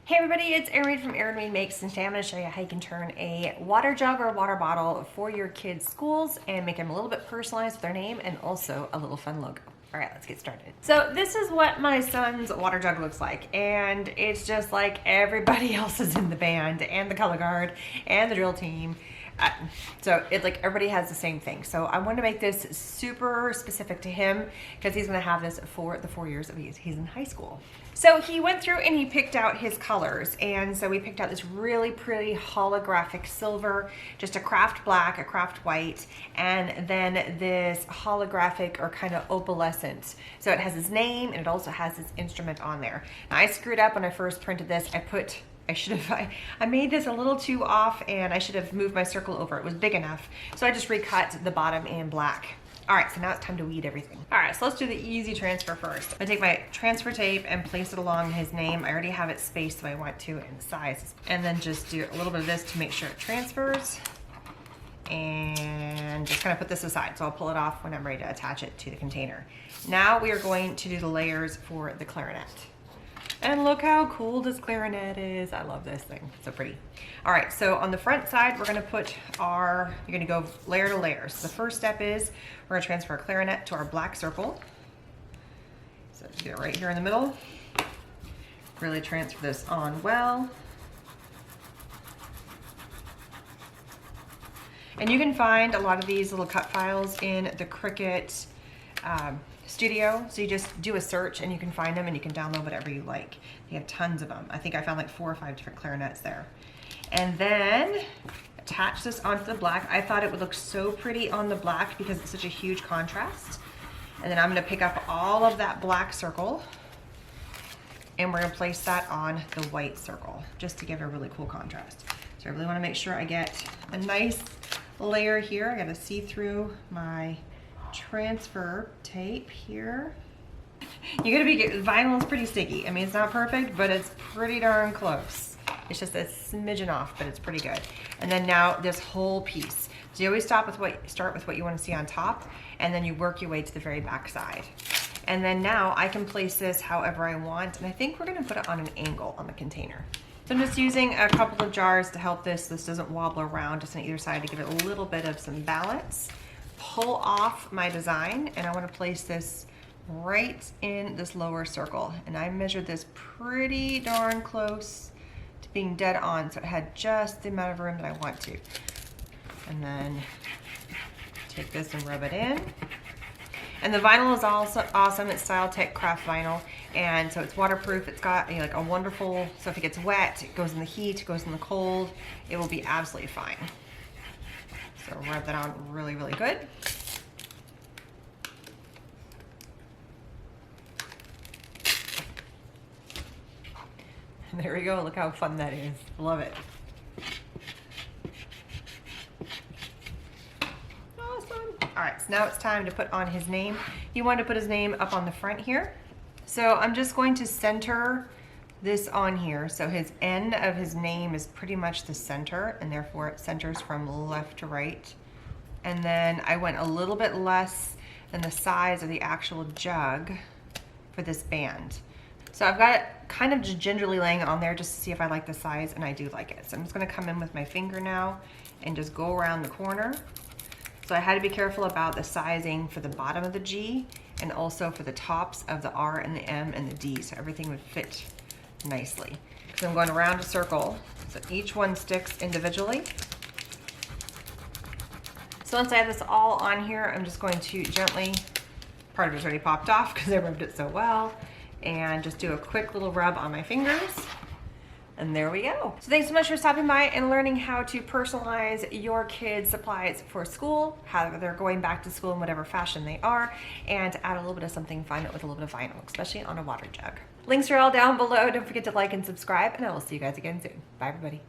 Hey everybody, it's Erin Reed from Erin Reed Makes, and today I'm going to show you how you can turn a water jug or a water bottle for your kids' schools and make them a little bit personalized with their name and also a little fun logo. All right, let's get started. So this is what my son's water jug looks like, and it's just like everybody else's in the band and the color guard and the drill team. So it's like everybody has the same thing. So I want to make this super specific to him because he's going to have this for the 4 years that he's in high school. So he went through and he picked out his colors, and so we picked out this really pretty holographic silver, just a craft black, a craft white, and then this holographic or kind of opalescent. So it has his name and it also has his instrument on there. Now I screwed up when I first printed this. I made this a little too off, and I should have moved my circle over. It was big enough. So I just recut the bottom in black. All right, so now it's time to weed everything. All right, so let's do the easy transfer first. I take my transfer tape and place it along his name. I already have it spaced the way I want to in size. And then just do a little bit of this to make sure it transfers. And just kind of put this aside. So I'll pull it off when I'm ready to attach it to the container. Now we are going to do the layers for the clarinet. And look how cool this clarinet is. I love this thing, it's so pretty. All right, so on the front side, we're gonna put you're gonna go layer to layer. So the first step is we're gonna transfer our clarinet to our black circle. So do it right here in the middle. Really transfer this on well. And you can find a lot of these little cut files in the Cricut studio. So you just do a search and you can find them and you can download whatever you like. They have tons of them. I think I found like 4 or 5 different clarinets there. And then attach this onto the black. I thought it would look so pretty on the black because it's such a huge contrast. And then I'm going to pick up all of that black circle and we're going to place that on the white circle just to give a really cool contrast. So I really want to make sure I get a nice layer here. I got to see through my transfer tape here. Vinyl is pretty sticky. I mean, it's not perfect, but it's pretty darn close. It's just a smidgen off, but it's pretty good. And then now this whole piece. So you always start with what you want to see on top, and then you work your way to the very back side. And then now I can place this however I want, and I think we're going to put it on an angle on the container. So I'm just using a couple of jars to help this doesn't wobble around just on either side to give it a little bit of some balance. Pull off my design, and I want to place this right in this lower circle, and I measured this pretty darn close to being dead on, so it had just the amount of room that I want to. And then take this and rub it in. And the vinyl is also awesome. It's Style-Tech craft vinyl, and so it's waterproof. It's got like a wonderful, so if it gets wet, it goes in the heat, it goes in the cold, it will be absolutely fine. So rub that on really, really good. And there we go, look how fun that is. Love it. Awesome. All right, so now it's time to put on his name. He wanted to put his name up on the front here. So I'm just going to center this on here. So his end of his name is pretty much the center, and therefore it centers from left to right. And then I went a little bit less than the size of the actual jug for this band. So I've got it kind of just gingerly laying on there just to see if I like the size, and I do like it. So I'm just gonna come in with my finger now and just go around the corner. So I had to be careful about the sizing for the bottom of the G and also for the tops of the R and the M and the D, so everything would fit nicely. So I'm going around a circle, so each one sticks individually. So once I have this all on here, I'm just going to gently, part of it's already popped off because I rubbed it so well, and just do a quick little rub on my fingers. And there we go. So thanks so much for stopping by and learning how to personalize your kids' supplies for school, how they're going back to school in whatever fashion they are, and to add a little bit of something fun with a little bit of vinyl, especially on a water jug. Links are all down below. Don't forget to like and subscribe, and I will see you guys again soon. Bye, everybody.